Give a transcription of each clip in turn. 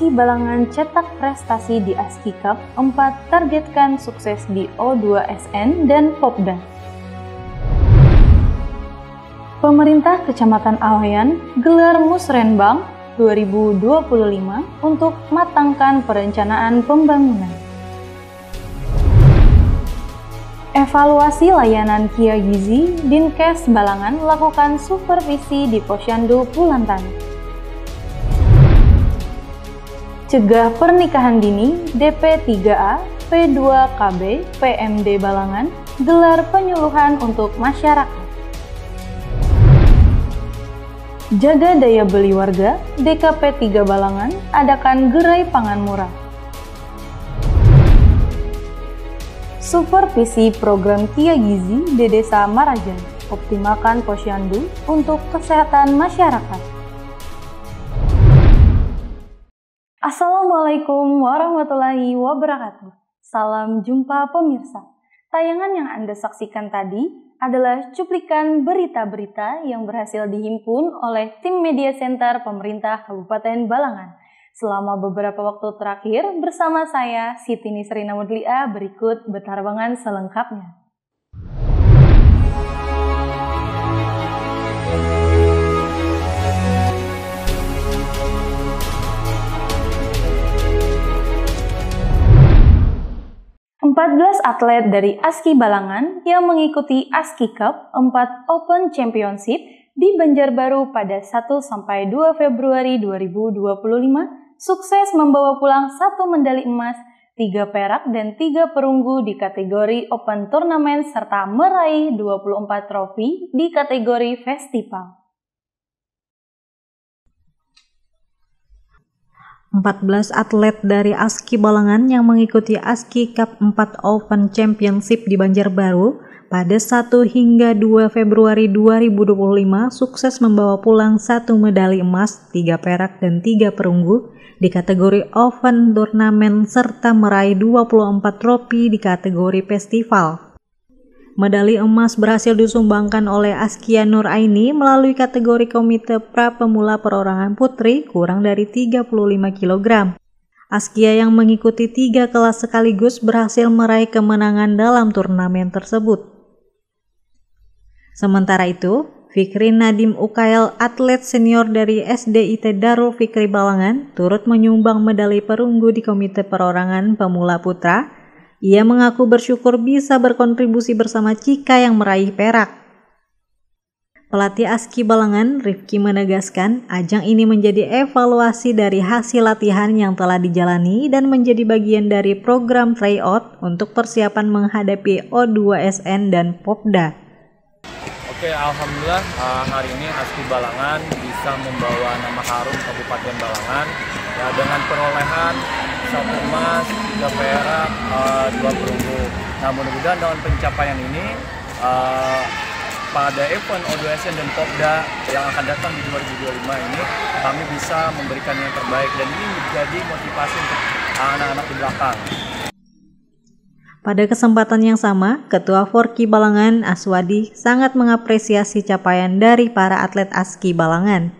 Aski Balangan cetak prestasi di Aski Cup, 4 targetkan sukses di O2SN dan Popda. Pemerintah Kecamatan Alayan gelar Musrenbang 2025 untuk matangkan perencanaan pembangunan. Evaluasi layanan Kia Gizi, Dinkes Balangan lakukan supervisi di Posyandu Pulantani. Cegah pernikahan dini, DP3A, P2KB, PMD Balangan, gelar penyuluhan untuk masyarakat. Jaga daya beli warga, DKP 3 Balangan, adakan gerai pangan murah. Supervisi program Kia Gizi di Desa Marajan, optimalkan Posyandu untuk kesehatan masyarakat. Assalamualaikum warahmatullahi wabarakatuh. Salam jumpa pemirsa. Tayangan yang Anda saksikan tadi adalah cuplikan berita-berita yang berhasil dihimpun oleh tim media center pemerintah Kabupaten Balangan. Selama beberapa waktu terakhir bersama saya, Siti Nisrina Mudlia, berikut betarbangan selengkapnya. Belas atlet dari Aski Balangan yang mengikuti Aski Cup 4 Open Championship di Banjarbaru pada 1-2 Februari 2025 sukses membawa pulang 1 medali emas, 3 perak, dan 3 perunggu di kategori Open Turnamen serta meraih 24 trofi di kategori festival. 14 atlet dari Aski Balangan yang mengikuti Aski Cup 4 Open Championship di Banjarbaru pada 1 hingga 2 Februari 2025 sukses membawa pulang 1 medali emas, 3 perak, dan 3 perunggu di kategori Open Turnamen serta meraih 24 trofi di kategori festival. Medali emas berhasil disumbangkan oleh Askia Nur Aini melalui kategori Komite Pra Pemula Perorangan Putri kurang dari 35 kg. Askia yang mengikuti 3 kelas sekaligus berhasil meraih kemenangan dalam turnamen tersebut. Sementara itu, Fikri Nadim Ukail, atlet senior dari SDIT Darul Fikri Balangan, turut menyumbang medali perunggu di Komite Perorangan Pemula Putra. Ia mengaku bersyukur bisa berkontribusi bersama Cika yang meraih perak. Pelatih Aski Balangan, Rifki, menegaskan ajang ini menjadi evaluasi dari hasil latihan yang telah dijalani dan menjadi bagian dari program tryout untuk persiapan menghadapi O2SN dan Popda. Oke, alhamdulillah hari ini Aski Balangan bisa membawa nama harum Kabupaten Balangan ya, dengan perolehan 1 emas, 3 perak, 2 perunggu. Nah, mudah-mudahan dengan pencapaian ini pada event O2SN dan Popda yang akan datang di 2025 ini kami bisa memberikan yang terbaik dan ini menjadi motivasi untuk anak-anak di belakang. Pada kesempatan yang sama, Ketua Forki Balangan, Aswadi, sangat mengapresiasi capaian dari para atlet Aski Balangan.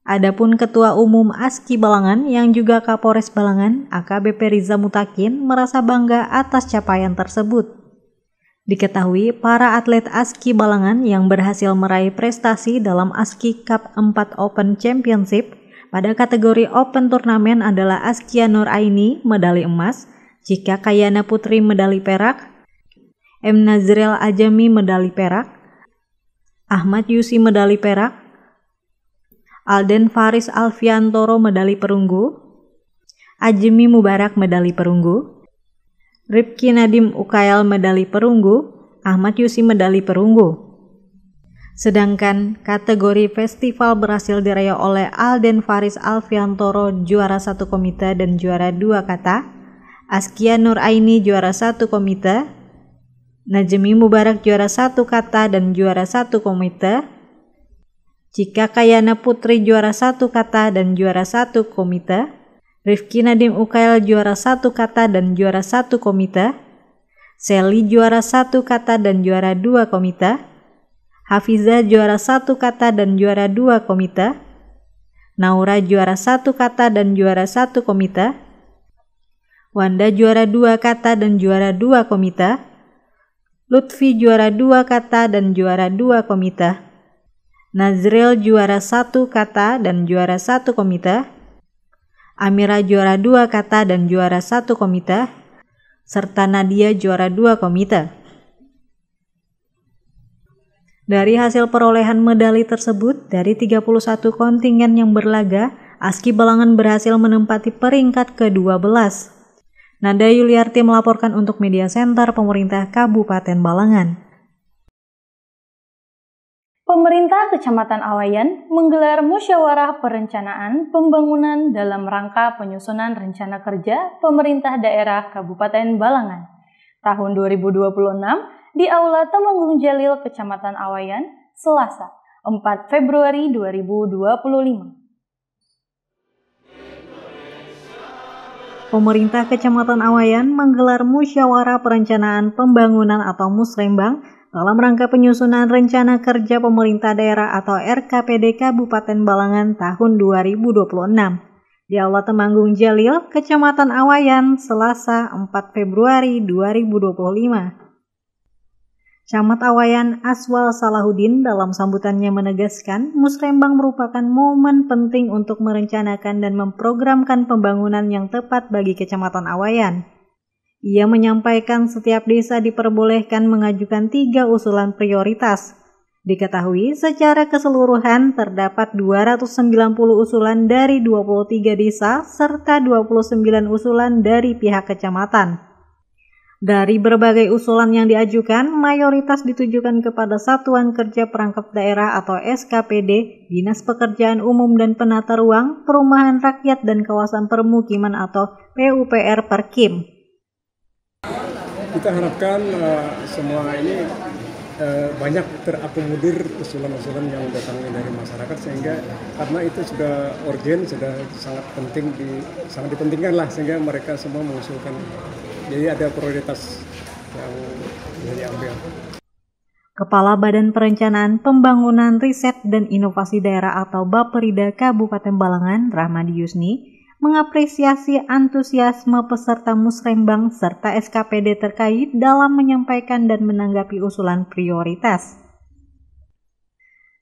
Adapun Ketua Umum Aski Balangan yang juga Kapolres Balangan, AKBP Riza Mutakin, merasa bangga atas capaian tersebut. Diketahui para atlet Aski Balangan yang berhasil meraih prestasi dalam Aski Cup 4 Open Championship pada kategori Open Turnamen adalah Askia Nur Aini, medali emas, Cika Kayana Putri, medali perak, M. Nazril Ajami, medali perak, Ahmad Yusi, medali perak, Alden Faris Alfiantoro, medali perunggu, Ajemi Mubarak, medali perunggu, Rifki Nadim Ukail, medali perunggu, Ahmad Yusi, medali perunggu. Sedangkan kategori festival berhasil diraih oleh Alden Faris Alfiantoro, juara 1 komite dan juara 2 kata, Askia Nur Aini juara 1 komite, Najemi Mubarak juara 1 kata dan juara 1 komite, Cika Kayana Putri juara 1 kata dan juara 1 komite, Rifki Nadim Ukail juara 1 kata dan juara 1 komite, Seli juara 1 kata dan juara 2 komite, Hafiza juara 1 kata dan juara 2 komite, Naura juara 1 kata dan juara 1 komita. Wanda juara 2 kata dan juara 2 komita. Lutfi juara 2 kata dan juara 2 komita. Nazril juara 1 kata dan juara 1 komita. Amira juara 2 kata dan juara 1 komita. Serta Nadia juara 2 komita. Dari hasil perolehan medali tersebut, dari 31 kontingen yang berlaga, Aski Balangan berhasil menempati peringkat ke-12. Nada Yuliarti melaporkan untuk Media Center Pemerintah Kabupaten Balangan. Pemerintah Kecamatan Awayan menggelar musyawarah perencanaan pembangunan dalam rangka penyusunan rencana kerja pemerintah daerah Kabupaten Balangan tahun 2026 di Aula Temanggung Jalil Kecamatan Awayan, Selasa, 4 Februari 2025. Pemerintah Kecamatan Awayan menggelar musyawarah perencanaan pembangunan atau Musrembang dalam rangka penyusunan rencana kerja pemerintah daerah atau RKPD Kabupaten Balangan tahun 2026 di Aula Temanggung Jalil, Kecamatan Awayan, Selasa, 4 Februari 2025. Camat Awayan Aswal Salahuddin dalam sambutannya menegaskan Musrembang merupakan momen penting untuk merencanakan dan memprogramkan pembangunan yang tepat bagi Kecamatan Awayan. Ia menyampaikan setiap desa diperbolehkan mengajukan 3 usulan prioritas. Diketahui secara keseluruhan terdapat 290 usulan dari 23 desa serta 29 usulan dari pihak kecamatan. Dari berbagai usulan yang diajukan, mayoritas ditujukan kepada Satuan Kerja Perangkap Daerah atau SKPD, Dinas Pekerjaan Umum dan Penata Ruang, Perumahan Rakyat dan Kawasan Permukiman atau PUPR Perkim. Kita harapkan semua ini banyak terakomodir usulan-usulan yang datang dari masyarakat, sehingga karena itu sudah urgent, sudah sangat penting, sangat dipentingkan lah, sehingga mereka semua mengusulkan. Jadi ada prioritas yang diambil. Kepala Badan Perencanaan Pembangunan Riset dan Inovasi Daerah atau Bapperida Kabupaten Balangan, Rahmadi Yusni, mengapresiasi antusiasme peserta Musrembang serta SKPD terkait dalam menyampaikan dan menanggapi usulan prioritas.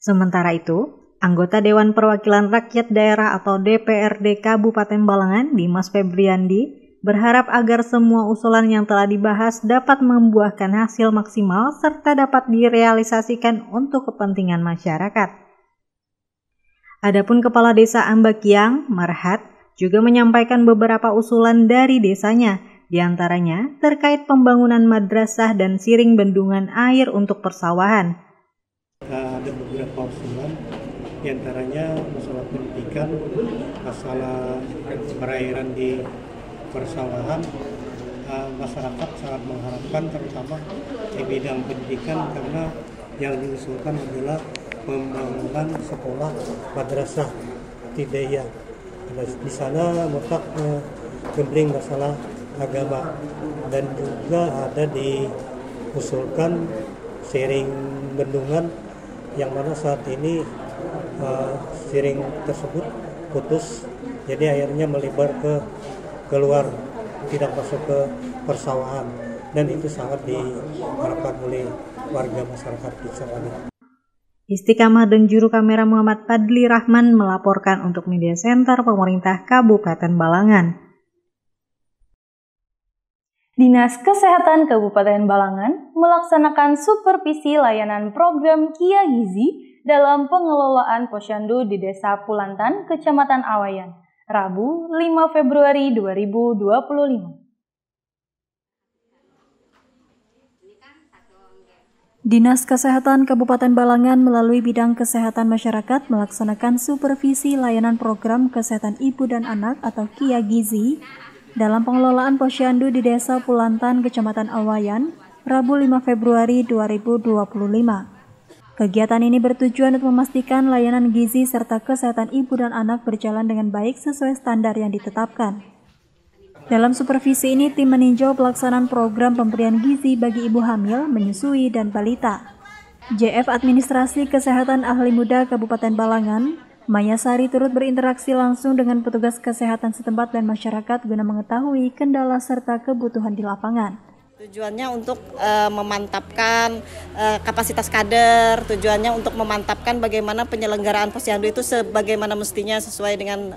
Sementara itu, anggota Dewan Perwakilan Rakyat Daerah atau DPRD Kabupaten Balangan, Dimas Febriandi, berharap agar semua usulan yang telah dibahas dapat membuahkan hasil maksimal serta dapat direalisasikan untuk kepentingan masyarakat. Adapun Kepala Desa Ambakiang, Marhat, juga menyampaikan beberapa usulan dari desanya, diantaranya terkait pembangunan madrasah dan siring bendungan air untuk persawahan. Ada beberapa usulan, diantaranya masalah pendidikan, masalah perairan di persawahan. Masyarakat sangat mengharapkan terutama di bidang pendidikan, karena yang diusulkan adalah pembangunan sekolah madrasah Tidaya. Di sana letak gembling masalah agama, dan juga ada diusulkan siring bendungan yang mana saat ini siring tersebut putus, jadi airnya melebar ke keluar, tidak masuk ke persawahan, dan itu sangat diharapkan oleh warga masyarakat di sana. Istiqamah dan juru kamera Muhammad Fadli Rahman melaporkan untuk Media Center Pemerintah Kabupaten Balangan. Dinas Kesehatan Kabupaten Balangan melaksanakan supervisi layanan program Kia Gizi dalam pengelolaan posyandu di Desa Pulantan, Kecamatan Awayan, Rabu 5 Februari 2025. Dinas Kesehatan Kabupaten Balangan melalui Bidang Kesehatan Masyarakat melaksanakan supervisi layanan program kesehatan ibu dan anak atau Kia Gizi dalam pengelolaan posyandu di Desa Pulantan, Kecamatan Awayan, Rabu 5 Februari 2025. Kegiatan ini bertujuan untuk memastikan layanan gizi serta kesehatan ibu dan anak berjalan dengan baik sesuai standar yang ditetapkan. Dalam supervisi ini, tim meninjau pelaksanaan program pemberian gizi bagi ibu hamil, menyusui, dan balita. JF Administrasi Kesehatan Ahli Muda Kabupaten Balangan, Maya Sari turut berinteraksi langsung dengan petugas kesehatan setempat dan masyarakat guna mengetahui kendala serta kebutuhan di lapangan. Tujuannya untuk memantapkan kapasitas kader, tujuannya untuk memantapkan bagaimana penyelenggaraan Posyandu itu sebagaimana mestinya sesuai dengan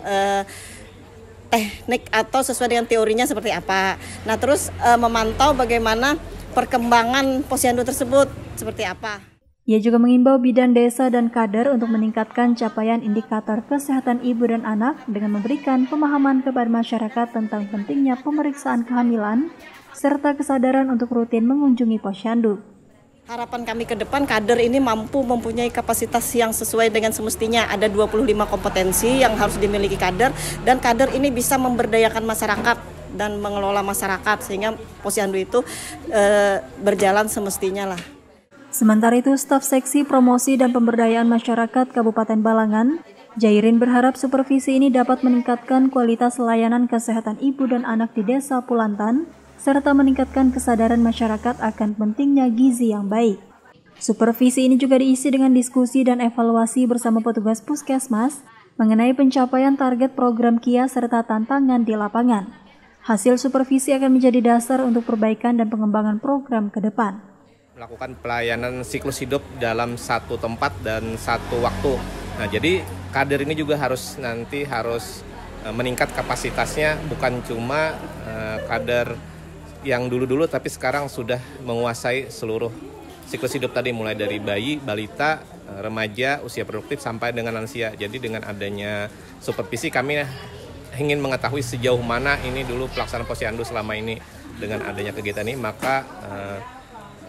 teknik atau sesuai dengan teorinya seperti apa. Nah, terus memantau bagaimana perkembangan Posyandu tersebut seperti apa. Ia juga mengimbau bidan desa dan kader untuk meningkatkan capaian indikator kesehatan ibu dan anak dengan memberikan pemahaman kepada masyarakat tentang pentingnya pemeriksaan kehamilan serta kesadaran untuk rutin mengunjungi Posyandu. Harapan kami ke depan kader ini mampu mempunyai kapasitas yang sesuai dengan semestinya. Ada 25 kompetensi yang harus dimiliki kader dan kader ini bisa memberdayakan masyarakat dan mengelola masyarakat sehingga Posyandu itu berjalan semestinya lah. Sementara itu, staf seksi promosi dan pemberdayaan masyarakat Kabupaten Balangan, Jairin berharap supervisi ini dapat meningkatkan kualitas layanan kesehatan ibu dan anak di Desa Pulantan, serta meningkatkan kesadaran masyarakat akan pentingnya gizi yang baik. Supervisi ini juga diisi dengan diskusi dan evaluasi bersama petugas puskesmas mengenai pencapaian target program KIA serta tantangan di lapangan. Hasil supervisi akan menjadi dasar untuk perbaikan dan pengembangan program ke depan. Melakukan pelayanan siklus hidup dalam satu tempat dan satu waktu. Nah, jadi kader ini juga harus meningkat kapasitasnya, bukan cuma kader yang dulu-dulu tapi sekarang sudah menguasai seluruh siklus hidup tadi, mulai dari bayi, balita, remaja, usia produktif sampai dengan lansia. Jadi dengan adanya supervisi kami ingin mengetahui sejauh mana ini dulu pelaksanaan Posyandu selama ini. Dengan adanya kegiatan ini maka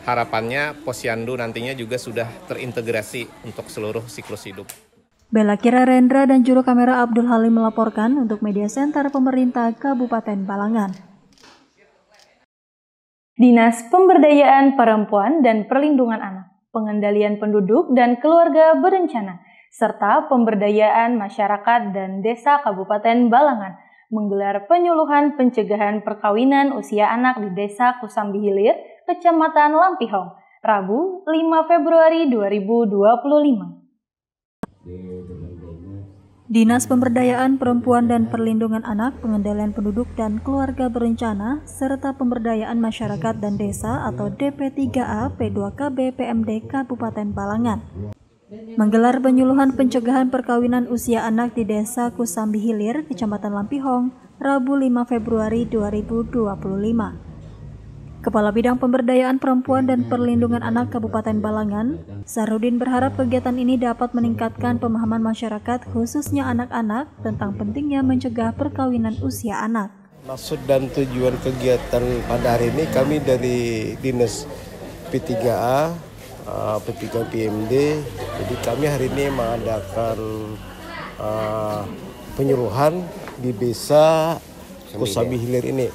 harapannya Posyandu nantinya juga sudah terintegrasi untuk seluruh siklus hidup. Bella Kira Rendra dan juru kamera Abdul Halim melaporkan untuk Media Center Pemerintah Kabupaten Balangan. Dinas Pemberdayaan Perempuan dan Perlindungan Anak, Pengendalian Penduduk dan Keluarga Berencana, serta Pemberdayaan Masyarakat dan Desa Kabupaten Balangan menggelar penyuluhan pencegahan perkawinan usia anak di Desa Kusambi Hilir, Kecamatan Lampihong, Rabu 5 Februari 2025. Dinas Pemberdayaan Perempuan dan Perlindungan Anak, Pengendalian Penduduk dan Keluarga Berencana, serta Pemberdayaan Masyarakat dan Desa atau DP3A P2KB PMD Kabupaten Balangan menggelar penyuluhan pencegahan perkawinan usia anak di Desa Kusambi Hilir, Kecamatan Lampihong, Rabu 5 Februari 2025. Kepala Bidang Pemberdayaan Perempuan dan Perlindungan Anak Kabupaten Balangan, Sarudin berharap kegiatan ini dapat meningkatkan pemahaman masyarakat khususnya anak-anak tentang pentingnya mencegah perkawinan usia anak. Maksud dan tujuan kegiatan pada hari ini kami dari Dinas P3A, P3 PMD, jadi kami hari ini mengadakan penyuluhan di Desa Kusambi Hilir ini.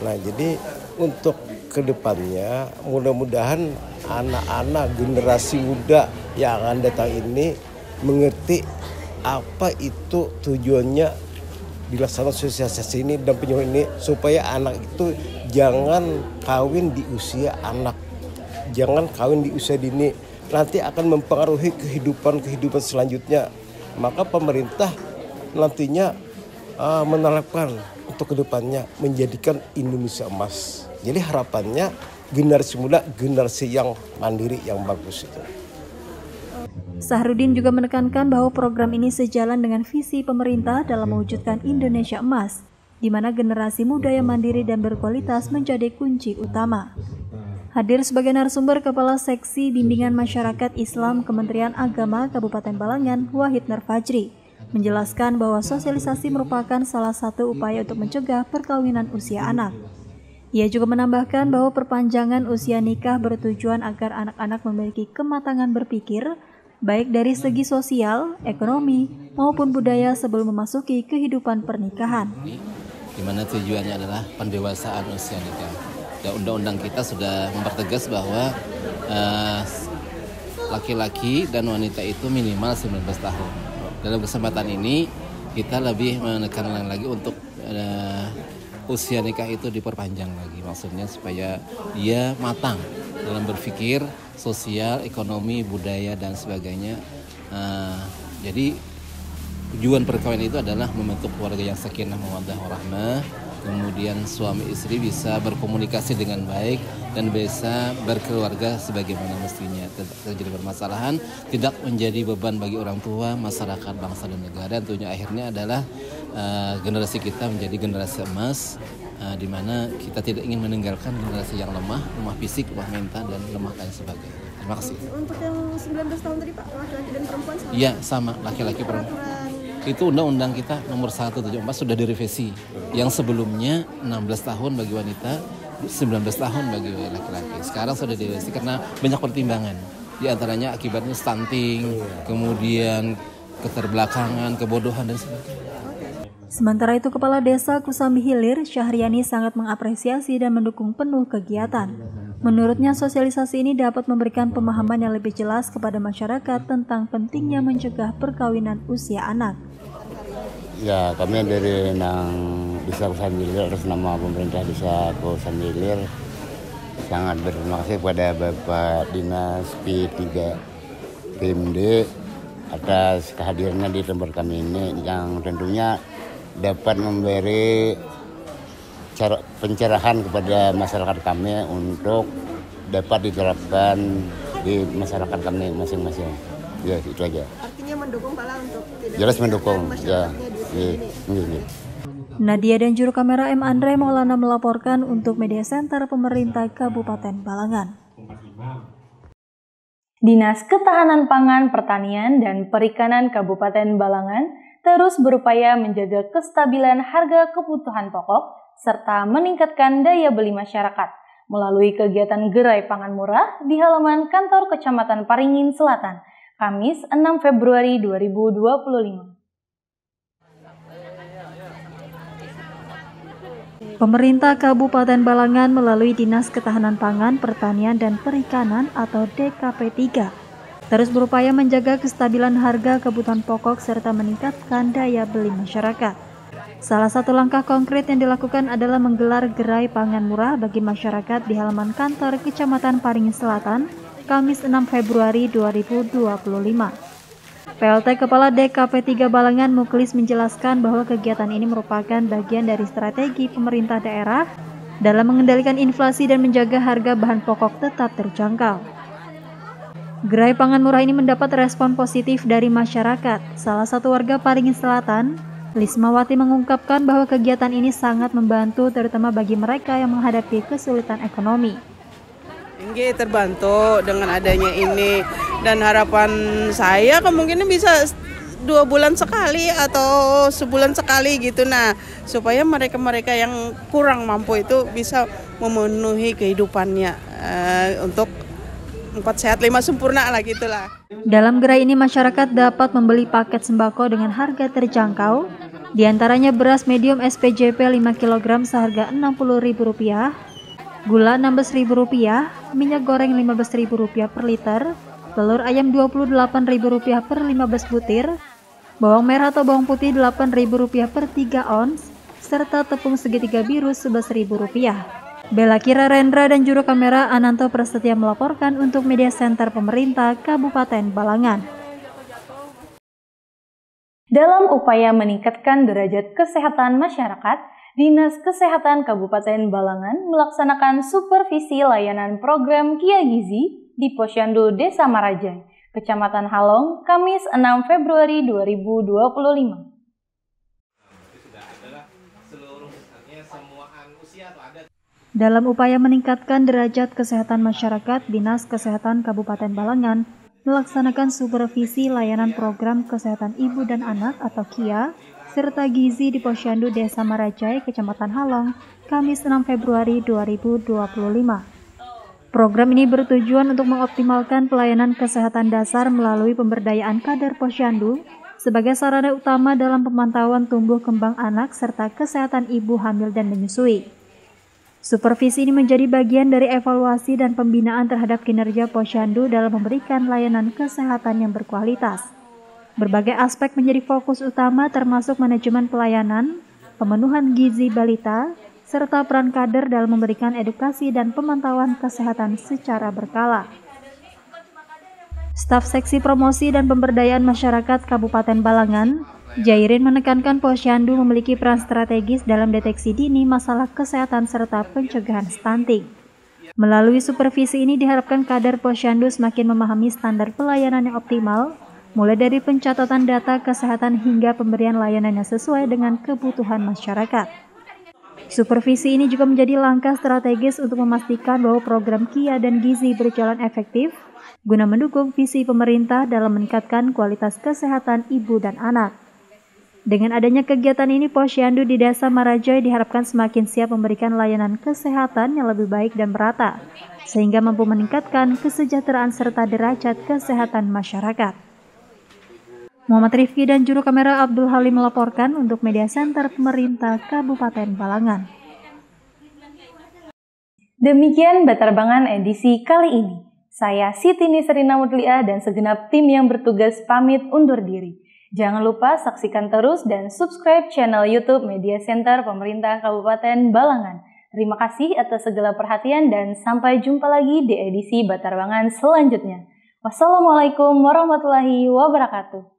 Nah, jadi untuk kedepannya mudah-mudahan anak-anak generasi muda yang akan datang ini mengerti apa itu tujuannya dilaksanakan sosialisasi ini dan penyuluhan ini supaya anak itu jangan kawin di usia anak, jangan kawin di usia dini, nanti akan mempengaruhi kehidupan selanjutnya. Maka pemerintah nantinya menerapkan untuk kedepannya menjadikan Indonesia emas. Jadi harapannya generasi muda, generasi yang mandiri, yang bagus itu. Sahrudin juga menekankan bahwa program ini sejalan dengan visi pemerintah dalam mewujudkan Indonesia emas, di mana generasi muda yang mandiri dan berkualitas menjadi kunci utama. Hadir sebagai narasumber Kepala Seksi Bimbingan Masyarakat Islam Kementerian Agama Kabupaten Balangan, Wahid Narfajri, menjelaskan bahwa sosialisasi merupakan salah satu upaya untuk mencegah perkawinan usia anak. Ia juga menambahkan bahwa perpanjangan usia nikah bertujuan agar anak-anak memiliki kematangan berpikir, baik dari segi sosial, ekonomi, maupun budaya sebelum memasuki kehidupan pernikahan. Di mana tujuannya adalah pendewasaan usia nikah. Dan undang-undang kita sudah mempertegas bahwa laki-laki dan wanita itu minimal 19 tahun. Dalam kesempatan ini kita lebih menekankan lagi untuk usia nikah itu diperpanjang lagi, maksudnya supaya dia matang dalam berpikir sosial, ekonomi, budaya dan sebagainya. Jadi tujuan perkawinan itu adalah membentuk keluarga yang sakinah mawaddah warahmah, kemudian suami istri bisa berkomunikasi dengan baik dan bisa berkeluarga sebagaimana mestinya. Tidak terjadi permasalahan, tidak menjadi beban bagi orang tua, masyarakat, bangsa dan negara. Tentunya akhirnya adalah generasi kita menjadi generasi emas, di mana kita tidak ingin meninggalkan generasi yang lemah fisik, lemah mental dan lemah lain sebagainya. Terima kasih. Untuk yang 19 tahun tadi Pak, laki-laki dan perempuan sama? Iya, sama, laki-laki perempuan. Itu undang-undang kita nomor 174 sudah direvisi. Yang sebelumnya 16 tahun bagi wanita, 19 tahun bagi laki-laki. Sekarang sudah direvisi karena banyak pertimbangan. Di antaranya akibatnya stunting, kemudian keterbelakangan, kebodohan dan sebagainya. Sementara itu, Kepala Desa Kusambi Hilir, Syahriani sangat mengapresiasi dan mendukung penuh kegiatan. Menurutnya, sosialisasi ini dapat memberikan pemahaman yang lebih jelas kepada masyarakat tentang pentingnya mencegah perkawinan usia anak. Ya, kami dari Desa Kusambi Hilir atas nama pemerintah Desa Kusambi Hilir sangat berterima kasih kepada Bapak Dinas P3 PMD atas kehadirannya di tempat kami ini yang tentunya dapat memberi pencerahan kepada masyarakat kami untuk dapat diterapkan di masyarakat kami masing-masing. Ya, itu aja. Artinya mendukung Pak untuk tidak jelas mendukung. Ya. Ini. Nadia dan juru kamera M. Andre Maulana melaporkan untuk Media Center Pemerintah Kabupaten Balangan. Dinas Ketahanan Pangan, Pertanian, dan Perikanan Kabupaten Balangan terus berupaya menjaga kestabilan harga kebutuhan pokok serta meningkatkan daya beli masyarakat melalui kegiatan Gerai Pangan Murah di halaman kantor Kecamatan Paringin Selatan, Kamis 6 Februari 2025. Pemerintah Kabupaten Balangan melalui Dinas Ketahanan Pangan, Pertanian, dan Perikanan atau DKP 3 terus berupaya menjaga kestabilan harga kebutuhan pokok serta meningkatkan daya beli masyarakat. Salah satu langkah konkret yang dilakukan adalah menggelar gerai pangan murah bagi masyarakat di halaman kantor Kecamatan Paringin Selatan, Kamis 6 Februari 2025. PLT Kepala DKP 3 Balangan Muklis menjelaskan bahwa kegiatan ini merupakan bagian dari strategi pemerintah daerah dalam mengendalikan inflasi dan menjaga harga bahan pokok tetap terjangkau. Gerai pangan murah ini mendapat respon positif dari masyarakat. Salah satu warga Paringin Selatan, Lismawati, mengungkapkan bahwa kegiatan ini sangat membantu terutama bagi mereka yang menghadapi kesulitan ekonomi. Tinggi terbantu dengan adanya ini dan harapan saya kemungkinan bisa 2 bulan sekali atau sebulan sekali gitu, nah supaya mereka-mereka yang kurang mampu itu bisa memenuhi kehidupannya untuk 4 sehat 5 sempurna lah gitulah. Dalam gerai ini masyarakat dapat membeli paket sembako dengan harga terjangkau, diantaranya beras medium SPJP 5 kg seharga Rp60.000, gula Rp16.000, minyak goreng Rp15.000 per liter, telur ayam Rp28.000 per 15 butir, bawang merah atau bawang putih Rp8.000 per 3 ons, serta tepung segitiga biru Rp11.000. Bella Kira Rendra dan juru kamera Ananto Prasetya melaporkan untuk Media Center Pemerintah Kabupaten Balangan. Dalam upaya meningkatkan derajat kesehatan masyarakat, Dinas Kesehatan Kabupaten Balangan melaksanakan supervisi layanan program Kia Gizi di Posyandu Desa Marajai, Kecamatan Halong, Kamis 6 Februari 2025. Dalam upaya meningkatkan derajat kesehatan masyarakat, Dinas Kesehatan Kabupaten Balangan melaksanakan supervisi layanan program kesehatan ibu dan anak atau KIA serta gizi di Posyandu Desa Marajai, Kecamatan Halong, Kamis 6 Februari 2025. Program ini bertujuan untuk mengoptimalkan pelayanan kesehatan dasar melalui pemberdayaan kader Posyandu sebagai sarana utama dalam pemantauan tumbuh kembang anak serta kesehatan ibu hamil dan menyusui. Supervisi ini menjadi bagian dari evaluasi dan pembinaan terhadap kinerja Posyandu dalam memberikan layanan kesehatan yang berkualitas. Berbagai aspek menjadi fokus utama termasuk manajemen pelayanan, pemenuhan gizi balita, serta peran kader dalam memberikan edukasi dan pemantauan kesehatan secara berkala. Staf Seksi Promosi dan Pemberdayaan Masyarakat Kabupaten Balangan Jairin menekankan Posyandu memiliki peran strategis dalam deteksi dini masalah kesehatan serta pencegahan stunting. Melalui supervisi ini diharapkan kader Posyandu semakin memahami standar pelayanan yang optimal, mulai dari pencatatan data kesehatan hingga pemberian layanan yang sesuai dengan kebutuhan masyarakat. Supervisi ini juga menjadi langkah strategis untuk memastikan bahwa program KIA dan Gizi berjalan efektif, guna mendukung visi pemerintah dalam meningkatkan kualitas kesehatan ibu dan anak. Dengan adanya kegiatan ini, Posyandu di Desa Marajai diharapkan semakin siap memberikan layanan kesehatan yang lebih baik dan merata, sehingga mampu meningkatkan kesejahteraan serta derajat kesehatan masyarakat. Muhammad Rifki dan juru kamera Abdul Halim melaporkan untuk Media Center Pemerintah Kabupaten Balangan. Demikian Batarbangan edisi kali ini. Saya Siti Nisrina Mudlia dan segenap tim yang bertugas pamit undur diri. Jangan lupa saksikan terus dan subscribe channel YouTube Media Center Pemerintah Kabupaten Balangan. Terima kasih atas segala perhatian dan sampai jumpa lagi di edisi Batarbangan selanjutnya. Wassalamualaikum warahmatullahi wabarakatuh.